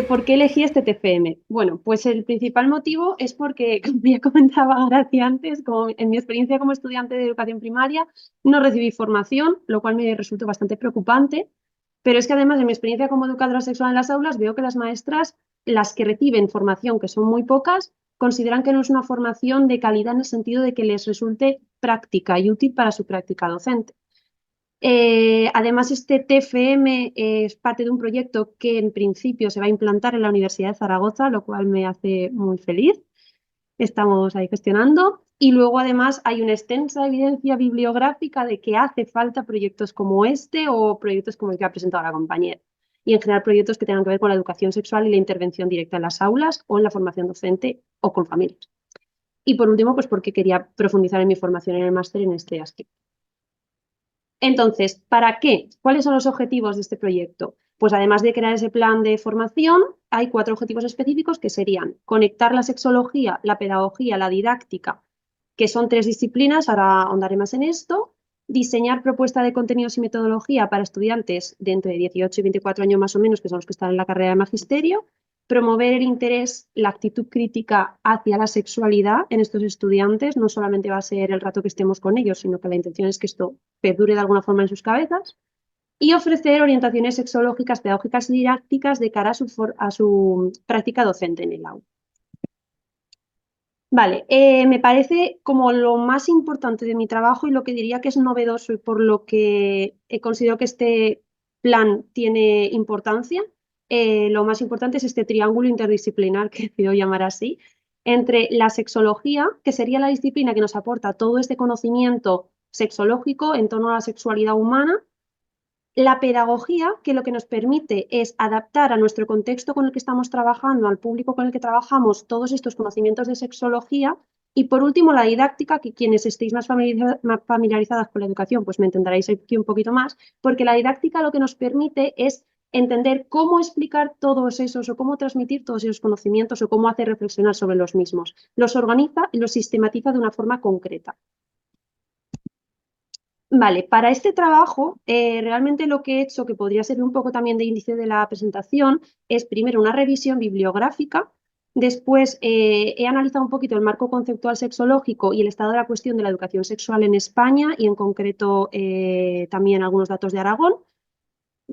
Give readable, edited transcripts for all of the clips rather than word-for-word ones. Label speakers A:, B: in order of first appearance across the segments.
A: ¿Por qué elegí este TFM? Bueno, pues el principal motivo es porque, como ya comentaba Gracia antes, como en mi experiencia como estudiante de educación primaria, no recibí formación, lo cual me resultó bastante preocupante. Pero es que además de mi experiencia como educadora sexual en las aulas, veo que las maestras, las que reciben formación, que son muy pocas, consideran que no es una formación de calidad en el sentido de que les resulte práctica y útil para su práctica docente. Además, este TFM es parte de un proyecto que en principio se va a implantar en la Universidad de Zaragoza, lo cual me hace muy feliz. Estamos ahí gestionando. Y luego, además, hay una extensa evidencia bibliográfica de que hace falta proyectos como este o proyectos como el que ha presentado la compañera. Y en general, proyectos que tengan que ver con la educación sexual y la intervención directa en las aulas o en la formación docente o con familias. Y por último, pues porque quería profundizar en mi formación en el máster en este aspecto. Entonces, ¿para qué? ¿Cuáles son los objetivos de este proyecto? Pues además de crear ese plan de formación, hay 4 objetivos específicos que serían conectar la sexología, la pedagogía, la didáctica, que son 3 disciplinas, ahora ahondaré más en esto, diseñar propuesta de contenidos y metodología para estudiantes de entre 18 y 24 años más o menos, que son los que están en la carrera de magisterio, promover el interés, la actitud crítica hacia la sexualidad en estos estudiantes. No solamente va a ser el rato que estemos con ellos, sino que la intención es que esto perdure de alguna forma en sus cabezas. Y ofrecer orientaciones sexológicas, pedagógicas y didácticas de cara a su práctica docente en el aula. Vale, me parece como lo más importante de mi trabajo y lo que diría que es novedoso y por lo que considero que este plan tiene importancia. Lo más importante es este triángulo interdisciplinar que he decidido llamar así, entre la sexología, que sería la disciplina que nos aporta todo este conocimiento sexológico en torno a la sexualidad humana, la pedagogía, que lo que nos permite es adaptar a nuestro contexto con el que estamos trabajando, al público con el que trabajamos, todos estos conocimientos de sexología. Y por último, la didáctica, que quienes estéis más familiarizadas con la educación, pues me entenderéis aquí un poquito más, porque la didáctica lo que nos permite es entender cómo explicar todos esos o cómo transmitir todos esos conocimientos o cómo hacer reflexionar sobre los mismos. Los organiza y los sistematiza de una forma concreta. Vale, para este trabajo, realmente lo que he hecho, que podría ser un poco también de índice de la presentación, es primero una revisión bibliográfica, después he analizado un poquito el marco conceptual sexológico y el estado de la cuestión de la educación sexual en España y en concreto también algunos datos de Aragón.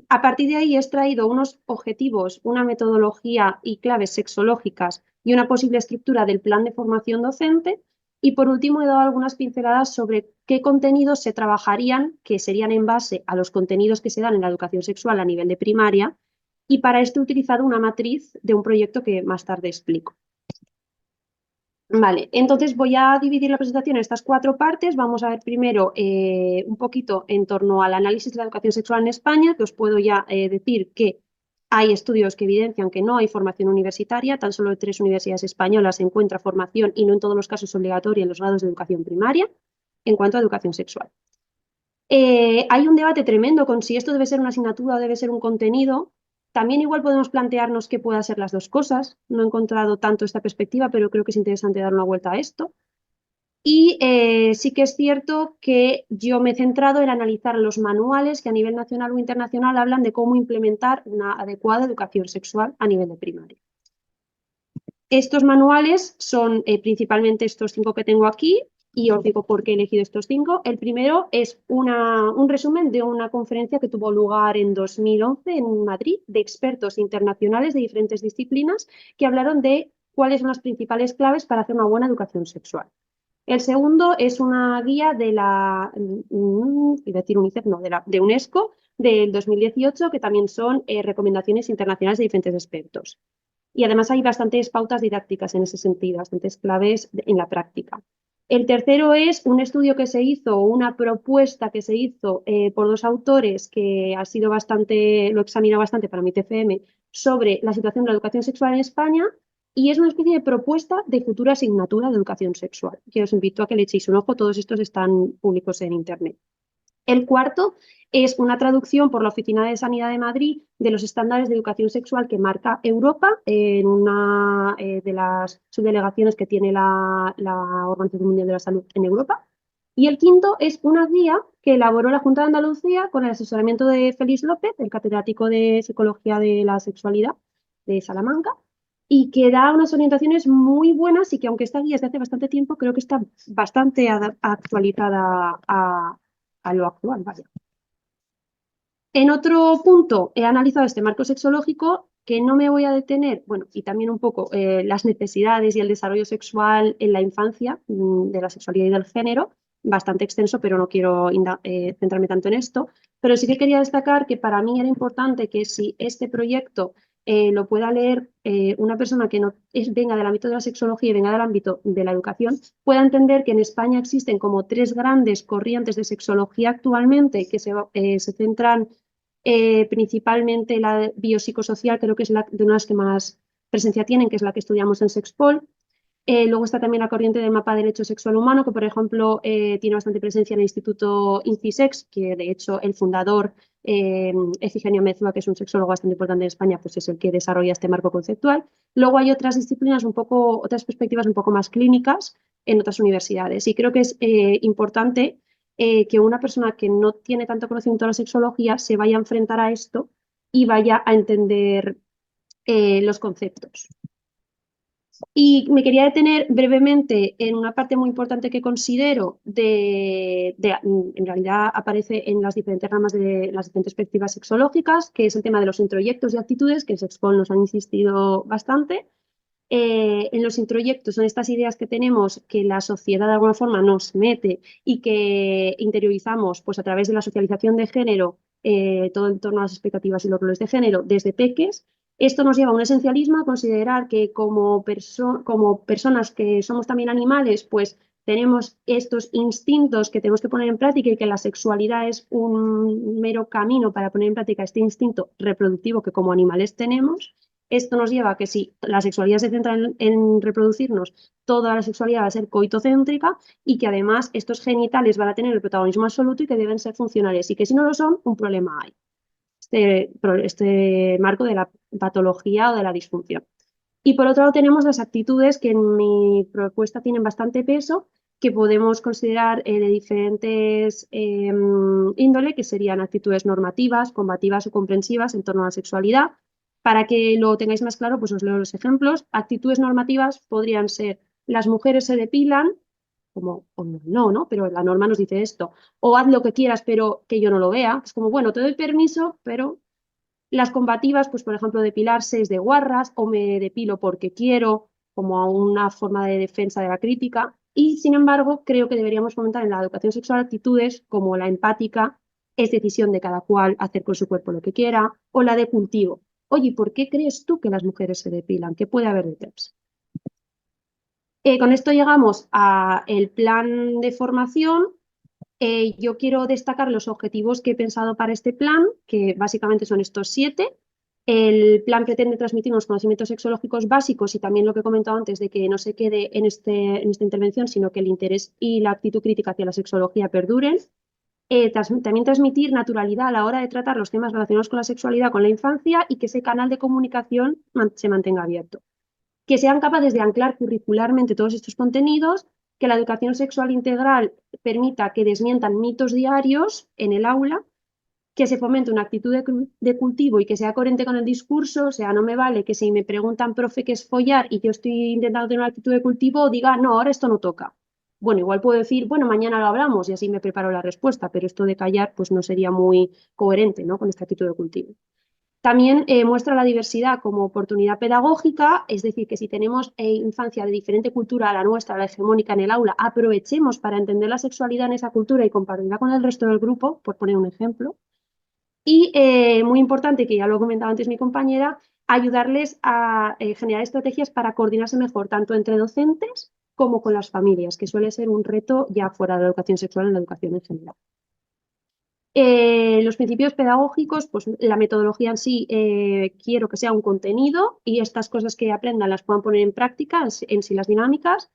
A: A partir de ahí he extraído unos objetivos, una metodología y claves sexológicas y una posible estructura del plan de formación docente. Y por último, he dado algunas pinceladas sobre qué contenidos se trabajarían, que serían en base a los contenidos que se dan en la educación sexual a nivel de primaria. Y para esto he utilizado una matriz de un proyecto que más tarde explico. Vale, entonces voy a dividir la presentación en estas 4 partes. Vamos a ver primero un poquito en torno al análisis de la educación sexual en España, que os puedo ya decir que hay estudios que evidencian que no hay formación universitaria, tan solo en 3 universidades españolas se encuentra formación y no en todos los casos obligatoria en los grados de educación primaria en cuanto a educación sexual. Hay un debate tremendo con si esto debe ser una asignatura o debe ser un contenido. También igual podemos plantearnos que pueda ser las dos cosas. No he encontrado tanto esta perspectiva, pero creo que es interesante dar una vuelta a esto. Y sí que es cierto que yo me he centrado en analizar los manuales que a nivel nacional o internacional hablan de cómo implementar una adecuada educación sexual a nivel de primaria. Estos manuales son principalmente estos 5 que tengo aquí y os digo por qué he elegido estos 5. El primero es un resumen de una conferencia que tuvo lugar en 2011 en Madrid de expertos internacionales de diferentes disciplinas que hablaron de cuáles son las principales claves para hacer una buena educación sexual. El segundo es una guía de la, iba a decir UNICEF, no, de UNESCO del 2018, que también son recomendaciones internacionales de diferentes expertos. Y además hay bastantes pautas didácticas en ese sentido, bastantes claves en la práctica. El tercero es un estudio que se hizo, una propuesta que se hizo por 2 autores que ha sido bastante, lo he examinado bastante para mi TFM, sobre la situación de la educación sexual en España y es una especie de propuesta de futura asignatura de educación sexual, que os invito a que le echéis un ojo, todos estos están públicos en Internet. El cuarto es una traducción por la Oficina de Sanidad de Madrid de los estándares de educación sexual que marca Europa en una de las subdelegaciones que tiene la Organización Mundial de la Salud en Europa. Y el quinto es una guía que elaboró la Junta de Andalucía con el asesoramiento de Félix López, el catedrático de Psicología de la Sexualidad, de Salamanca, y que da unas orientaciones muy buenas y que aunque esta guía es de hace bastante tiempo, creo que está bastante actualizada a lo actual, vaya. En otro punto, he analizado este marco sexológico que no me voy a detener, bueno, y también un poco las necesidades y el desarrollo sexual en la infancia, de la sexualidad y del género, bastante extenso, pero no quiero centrarme tanto en esto. Pero sí que quería destacar que para mí era importante que si este proyecto lo pueda leer una persona que no venga del ámbito de la sexología y venga del ámbito de la educación, pueda entender que en España existen como tres grandes corrientes de sexología actualmente que se centran principalmente la biopsicosocial, creo que es de una de las que más presencia tienen, que es la que estudiamos en Sexpol. Luego está también la corriente del mapa de derecho sexual humano, que por ejemplo tiene bastante presencia en el Instituto INCISEX, que de hecho el fundador, Efigenio Mezua, que es un sexólogo bastante importante en España, pues es el que desarrolla este marco conceptual. Luego hay otras disciplinas otras perspectivas un poco más clínicas en otras universidades. Y creo que es importante que una persona que no tiene tanto conocimiento de la sexología se vaya a enfrentar a esto y vaya a entender los conceptos. Y me quería detener brevemente en una parte muy importante que considero en realidad aparece en las diferentes ramas de las diferentes perspectivas sexológicas, que es el tema de los introyectos y actitudes, que en Sexpol nos han insistido bastante. En los introyectos son estas ideas que tenemos que la sociedad de alguna forma nos mete y que interiorizamos pues, a través de la socialización de género, todo en torno a las expectativas y los roles de género desde peques. Esto nos lleva a un esencialismo, a considerar que como personas que somos también animales, pues tenemos estos instintos que tenemos que poner en práctica y que la sexualidad es un mero camino para poner en práctica este instinto reproductivo que como animales tenemos. Esto nos lleva a que si la sexualidad se centra en reproducirnos, toda la sexualidad va a ser coitocéntrica y que además estos genitales van a tener el protagonismo absoluto y que deben ser funcionales y que si no lo son, un problema hay. Este marco de la patología o de la disfunción. Y por otro lado tenemos las actitudes que en mi propuesta tienen bastante peso, que podemos considerar de diferentes índole, que serían actitudes normativas, combativas o comprensivas en torno a la sexualidad. Para que lo tengáis más claro, pues os leo los ejemplos. Actitudes normativas podrían ser: las mujeres se depilan, como o no, ¿no? Pero la norma nos dice esto. O haz lo que quieras, pero que yo no lo vea. Es como, bueno, te doy permiso, pero las combativas, pues por ejemplo, depilarse es de guarras o me depilo porque quiero, como a una forma de defensa de la crítica. Y sin embargo, creo que deberíamos fomentar en la educación sexual actitudes como la empática, es decisión de cada cual hacer con su cuerpo lo que quiera, o la de cultivo. Oye, ¿por qué crees tú que las mujeres se depilan? ¿Qué puede haber detrás? Con esto llegamos al plan de formación. Yo quiero destacar los objetivos que he pensado para este plan, que básicamente son estos 7. El plan pretende transmitir unos conocimientos sexológicos básicos y también lo que he comentado antes de que no se quede en esta intervención, sino que el interés y la actitud crítica hacia la sexología perduren. También transmitir naturalidad a la hora de tratar los temas relacionados con la sexualidad, con la infancia y que ese canal de comunicación se mantenga abierto. Que sean capaces de anclar curricularmente todos estos contenidos, que la educación sexual integral permita que desmientan mitos diarios en el aula, que se fomente una actitud de cultivo y que sea coherente con el discurso. O sea, no me vale que si me preguntan, profe, qué es follar y yo estoy intentando tener una actitud de cultivo, diga, no, ahora esto no toca. Bueno, igual puedo decir, bueno, mañana lo hablamos y así me preparo la respuesta, pero esto de callar pues no sería muy coherente, ¿no?, con esta actitud de cultivo. También muestra la diversidad como oportunidad pedagógica, es decir, que si tenemos infancia de diferente cultura a la nuestra, la hegemónica en el aula, aprovechemos para entender la sexualidad en esa cultura y compartirla con el resto del grupo, por poner un ejemplo. Y muy importante, que ya lo ha comentado antes mi compañera, ayudarles a generar estrategias para coordinarse mejor, tanto entre docentes como con las familias, que suele ser un reto ya fuera de la educación sexual, en la educación en general. Los principios pedagógicos, pues la metodología en sí, quiero que sea un contenido y estas cosas que aprendan las puedan poner en práctica, en sí las dinámicas,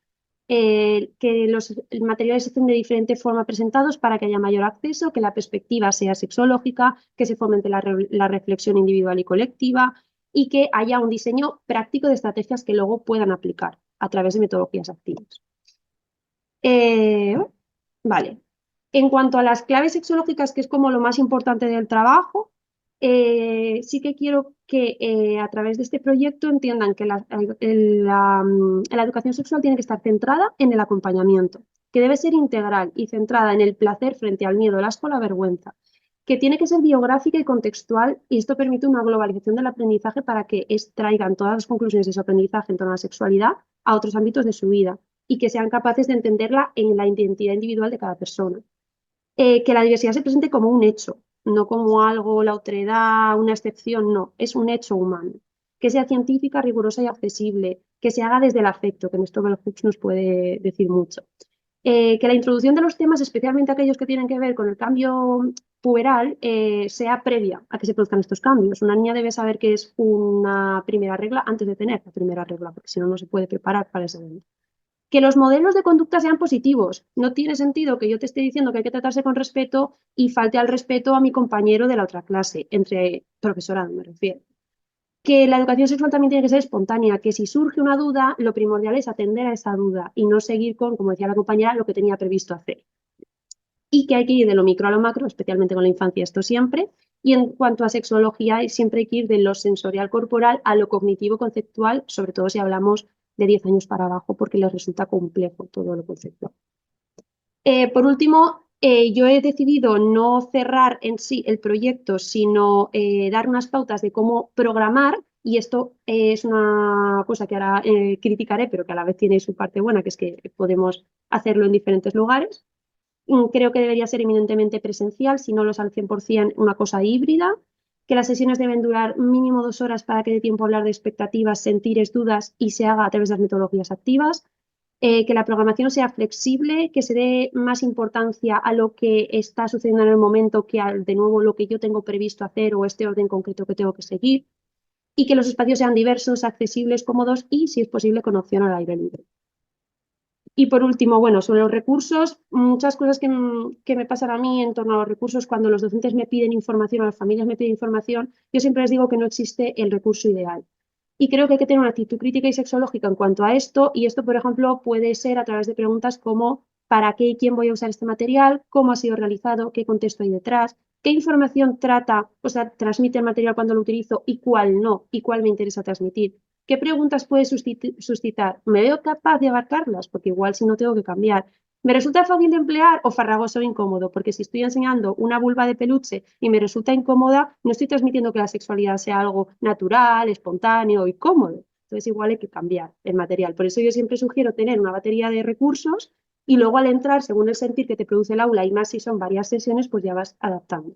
A: que los materiales estén de diferente forma presentados para que haya mayor acceso, que la perspectiva sea sexológica, que se fomente la reflexión individual y colectiva y que haya un diseño práctico de estrategias que luego puedan aplicar a través de metodologías activas. Vale. En cuanto a las claves sexológicas, que es como lo más importante del trabajo, sí que quiero que a través de este proyecto entiendan que la educación sexual tiene que estar centrada en el acompañamiento, que debe ser integral y centrada en el placer frente al miedo, el asco, la vergüenza, que tiene que ser biográfica y contextual, y esto permite una globalización del aprendizaje para que extraigan todas las conclusiones de su aprendizaje en torno a la sexualidad a otros ámbitos de su vida y que sean capaces de entenderla en la identidad individual de cada persona. Que la diversidad se presente como un hecho, no como algo, la otredad, una excepción, no, es un hecho humano. Que sea científica, rigurosa y accesible, que se haga desde el afecto, que en esto Bell Hooks nos puede decir mucho. Que la introducción de los temas, especialmente aquellos que tienen que ver con el cambio puberal, sea previa a que se produzcan estos cambios. Una niña debe saber que es una primera regla antes de tener la primera regla, porque si no, no se puede preparar para ese evento. Que los modelos de conducta sean positivos. No tiene sentido que yo te esté diciendo que hay que tratarse con respeto y falte al respeto a mi compañero de la otra clase, entre profesorado me refiero. Que la educación sexual también tiene que ser espontánea, que si surge una duda, lo primordial es atender a esa duda y no seguir con, como decía la compañera, lo que tenía previsto hacer. Y que hay que ir de lo micro a lo macro, especialmente con la infancia, esto siempre. Y en cuanto a sexología, siempre hay que ir de lo sensorial corporal a lo cognitivo conceptual, sobre todo si hablamos de 10 años para abajo, porque les resulta complejo todo lo conceptual. Por último, yo he decidido no cerrar en sí el proyecto, sino dar unas pautas de cómo programar, y esto es una cosa que ahora criticaré, pero que a la vez tiene su parte buena, que es que podemos hacerlo en diferentes lugares. Creo que debería ser eminentemente presencial, si no lo es al 100%, una cosa híbrida, que las sesiones deben durar mínimo 2 horas para que dé tiempo a hablar de expectativas, sentires, dudas y se haga a través de las metodologías activas, que la programación sea flexible, que se dé más importancia a lo que está sucediendo en el momento que a, de nuevo, lo que yo tengo previsto hacer o este orden concreto que tengo que seguir, y que los espacios sean diversos, accesibles, cómodos y, si es posible, con opción al aire libre. Y por último, bueno, sobre los recursos, muchas cosas que me pasan a mí en torno a los recursos cuando los docentes me piden información o las familias me piden información, yo siempre les digo que no existe el recurso ideal. Y creo que hay que tener una actitud crítica y sexológica en cuanto a esto, y esto, por ejemplo, puede ser a través de preguntas como ¿para qué y quién voy a usar este material? ¿Cómo ha sido realizado? ¿Qué contexto hay detrás? ¿Qué información trata, o sea, transmite el material cuando lo utilizo y cuál no? ¿Y cuál me interesa transmitir? ¿Qué preguntas puede suscitar? ¿Me veo capaz de abarcarlas? Porque igual si no tengo que cambiar. ¿Me resulta fácil de emplear o farragoso o incómodo? Porque si estoy enseñando una vulva de peluche y me resulta incómoda, no estoy transmitiendo que la sexualidad sea algo natural, espontáneo y cómodo. Entonces igual hay que cambiar el material. Por eso yo siempre sugiero tener una batería de recursos y luego al entrar, según el sentir que te produce el aula y más si son varias sesiones, pues ya vas adaptando.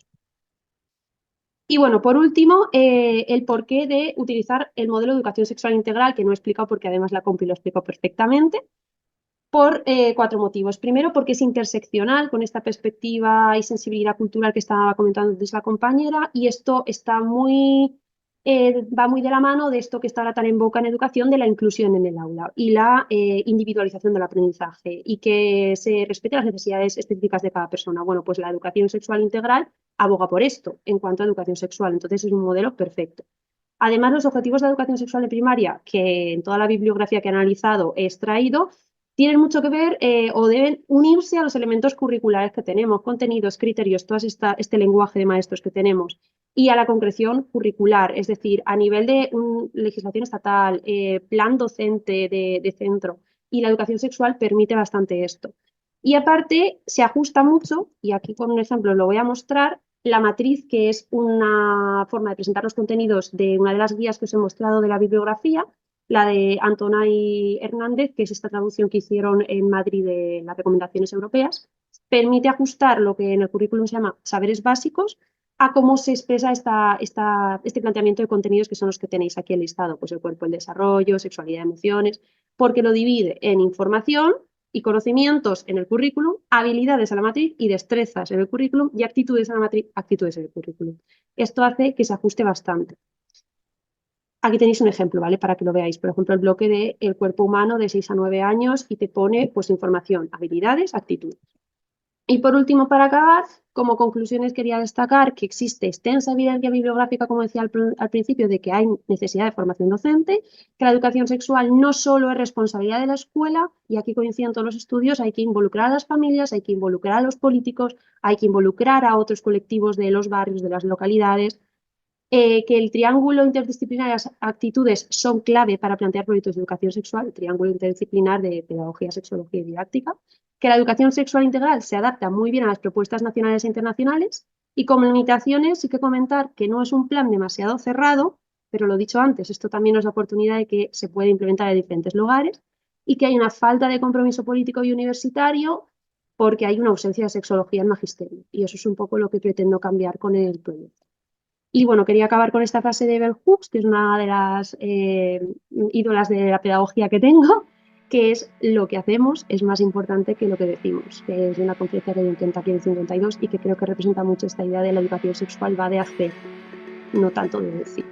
A: Y bueno, por último, el porqué de utilizar el modelo de educación sexual integral, que no he explicado porque además la compi lo explicó perfectamente, por 4 motivos. Primero, porque es interseccional con esta perspectiva y sensibilidad cultural que estaba comentando antes la compañera, y esto está va muy de la mano de esto que está ahora tan en boca en educación, de la inclusión en el aula y la individualización del aprendizaje y que se respeten las necesidades específicas de cada persona. Bueno, pues la educación sexual integral aboga por esto en cuanto a educación sexual, entonces es un modelo perfecto. Además, los objetivos de la educación sexual en primaria, que en toda la bibliografía que he analizado he extraído, tienen mucho que ver o deben unirse a los elementos curriculares que tenemos, contenidos, criterios, todo este lenguaje de maestros que tenemos, y a la concreción curricular, es decir, a nivel de legislación estatal, plan docente de centro, y la educación sexual permite bastante esto. Y aparte, se ajusta mucho, y aquí con un ejemplo lo voy a mostrar, la matriz, que es una forma de presentar los contenidos de una de las guías que os he mostrado de la bibliografía, la de Antonay Hernández, que es esta traducción que hicieron en Madrid de las recomendaciones europeas, permite ajustar lo que en el currículum se llama saberes básicos a cómo se expresa este planteamiento de contenidos que son los que tenéis aquí enlistado, pues el cuerpo, el desarrollo, sexualidad, emociones, porque lo divide en información y conocimientos en el currículum, habilidades a la matriz y destrezas en el currículum y actitudes a la matriz, actitudes en el currículum. Esto hace que se ajuste bastante. Aquí tenéis un ejemplo, ¿vale? Para que lo veáis. Por ejemplo, el bloque de el cuerpo humano de 6 a 9 años y te pone pues información, habilidades, actitudes. Y por último, para acabar, como conclusiones quería destacar que existe extensa evidencia bibliográfica, como decía al principio, de que hay necesidad de formación docente, que la educación sexual no solo es responsabilidad de la escuela, y aquí coinciden todos los estudios, hay que involucrar a las familias, hay que involucrar a los políticos, hay que involucrar a otros colectivos de los barrios, de las localidades, Que el triángulo interdisciplinar y las actitudes son clave para plantear proyectos de educación sexual, el triángulo interdisciplinar de pedagogía, sexología y didáctica, que la educación sexual integral se adapta muy bien a las propuestas nacionales e internacionales, y como limitaciones sí que comentar que no es un plan demasiado cerrado, pero lo dicho antes, esto también nos da oportunidad de que se puede implementar en diferentes lugares, y que hay una falta de compromiso político y universitario porque hay una ausencia de sexología en magisterio, y eso es un poco lo que pretendo cambiar con el proyecto. Y bueno, quería acabar con esta frase de Bell Hooks, que es una de las ídolas de la pedagogía que tengo, que es: lo que hacemos es más importante que lo que decimos, que es de una conferencia que dio en Kentucky en el 52 y que creo que representa mucho esta idea de la educación sexual va de hacer, no tanto de decir.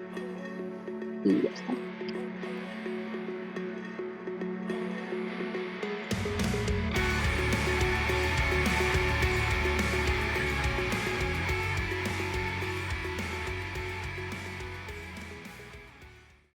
A: Y ya está.